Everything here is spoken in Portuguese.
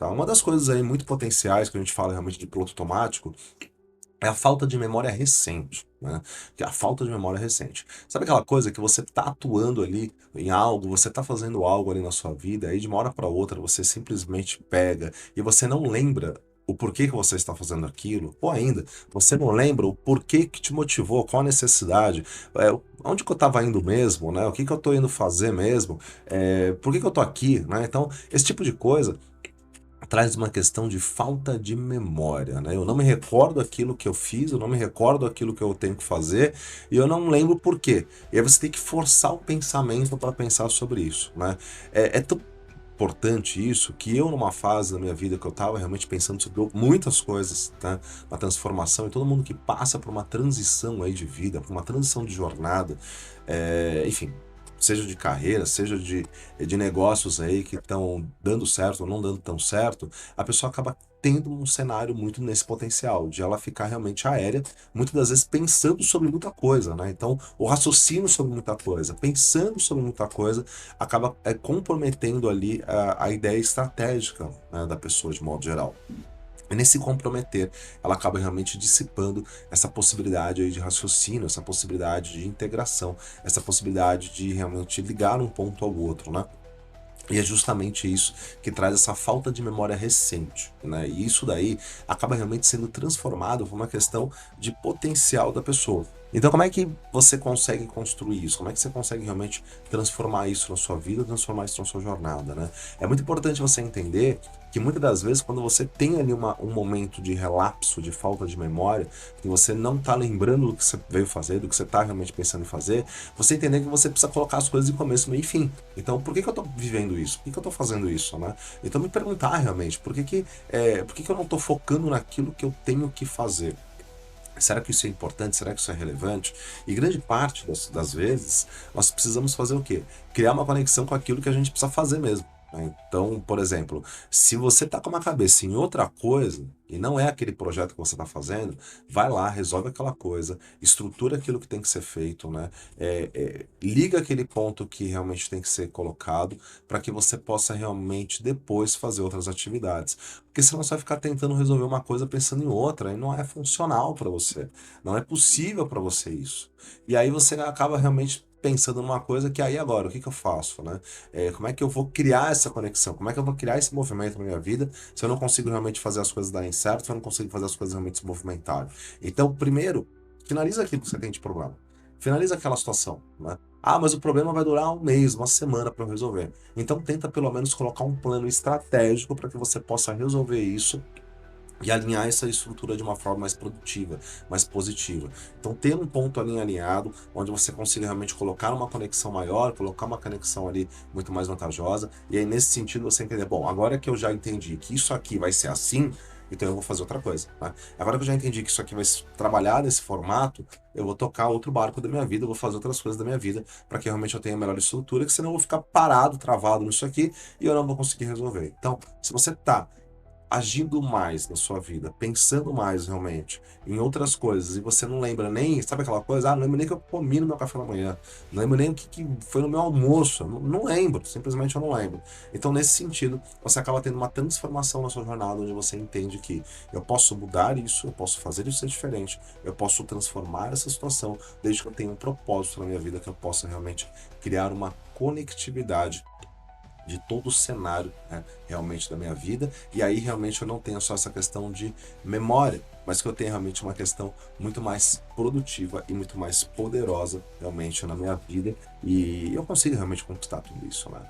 tá? Uma das coisas aí muito potenciais que a gente fala realmente de piloto automático é a falta de memória recente, né? Que é a falta de memória recente. Sabe aquela coisa que você tá atuando ali em algo, você tá fazendo algo ali na sua vida, aí de uma hora para outra você simplesmente pega e você não lembra o porquê que você está fazendo aquilo, ou ainda, você não lembra o porquê que te motivou, qual a necessidade, onde que eu estava indo mesmo, né? O que que eu tô indo fazer mesmo, por que que eu tô aqui, né? Então, esse tipo de coisa traz uma questão de falta de memória, né? Eu não me recordo aquilo que eu fiz, eu não me recordo aquilo que eu tenho que fazer e eu não lembro por quê. E aí você tem que forçar o pensamento para pensar sobre isso, né? É tão importante isso que eu, numa fase da minha vida que eu estava realmente pensando sobre muitas coisas, né? Uma transformação, e todo mundo que passa por uma transição aí de vida, por uma transição de jornada, enfim, seja de carreira, seja de negócios aí que estão dando certo ou não dando tão certo, a pessoa acaba tendo um cenário muito nesse potencial, de ela ficar realmente aérea, muitas das vezes pensando sobre muita coisa, né? Então, o raciocínio sobre muita coisa, pensando sobre muita coisa, acaba comprometendo ali a ideia estratégica, né, da pessoa de modo geral. E nesse comprometer, ela acaba realmente dissipando essa possibilidade aí de raciocínio, essa possibilidade de integração, essa possibilidade de realmente ligar um ponto ao outro, né? E é justamente isso que traz essa falta de memória recente, né? E isso daí acaba realmente sendo transformado por uma questão de potencial da pessoa. Então, como é que você consegue construir isso? Como é que você consegue realmente transformar isso na sua vida, transformar isso na sua jornada, né? É muito importante você entender que muitas das vezes, quando você tem ali um momento de relapso, de falta de memória, que você não está lembrando do que você veio fazer, do que você está realmente pensando em fazer, você entender que você precisa colocar as coisas em começo, meio e fim. Então, por que que eu tô vivendo isso? Por que que eu tô fazendo isso, né? Então, me perguntar realmente, por que que eu não tô focando naquilo que eu tenho que fazer? Será que isso é importante? Será que isso é relevante? E grande parte das vezes, nós precisamos fazer o quê? Criar uma conexão com aquilo que a gente precisa fazer mesmo, né? Então, por exemplo, se você tá com uma cabeça em outra coisa, e não é aquele projeto que você está fazendo, vai lá, resolve aquela coisa, estrutura aquilo que tem que ser feito, né? Liga aquele ponto que realmente tem que ser colocado para que você possa realmente depois fazer outras atividades. Porque senão você vai ficar tentando resolver uma coisa pensando em outra e não é funcional para você. Não é possível para você isso. E aí você acaba realmente pensando numa coisa que aí agora, o que que eu faço, né? Como é que eu vou criar essa conexão? Como é que eu vou criar esse movimento na minha vida se eu não consigo realmente fazer as coisas darem certo, se eu não consigo fazer as coisas realmente se movimentarem? Então, primeiro, finaliza aquilo que você tem de problema. Finaliza aquela situação, né? Ah, mas o problema vai durar um mês, uma semana para eu resolver. Então tenta pelo menos colocar um plano estratégico para que você possa resolver isso e alinhar essa estrutura de uma forma mais produtiva, mais positiva. Então ter um ponto ali alinhado, onde você consiga realmente colocar uma conexão maior, colocar uma conexão ali muito mais vantajosa, e aí nesse sentido você entender, bom, agora que eu já entendi que isso aqui vai ser assim, então eu vou fazer outra coisa, né? Agora que eu já entendi que isso aqui vai trabalhar nesse formato, eu vou tocar outro barco da minha vida, eu vou fazer outras coisas da minha vida, para que realmente eu tenha a melhor estrutura, que senão eu vou ficar parado, travado nisso aqui, e eu não vou conseguir resolver. Então, se você tá agindo mais na sua vida, pensando mais realmente em outras coisas, e você não lembra nem, sabe aquela coisa? Ah, não lembro nem o que eu comi no meu café da manhã, não lembro nem o que foi no meu almoço, não lembro, simplesmente eu não lembro. Então, nesse sentido, você acaba tendo uma transformação na sua jornada, onde você entende que eu posso mudar isso, eu posso fazer isso ser diferente, eu posso transformar essa situação, desde que eu tenha um propósito na minha vida, que eu possa realmente criar uma conectividade de todo o cenário, né, realmente da minha vida, e aí realmente eu não tenho só essa questão de memória, mas que eu tenho realmente uma questão muito mais produtiva e muito mais poderosa realmente na minha vida, e eu consigo realmente conquistar tudo isso, né?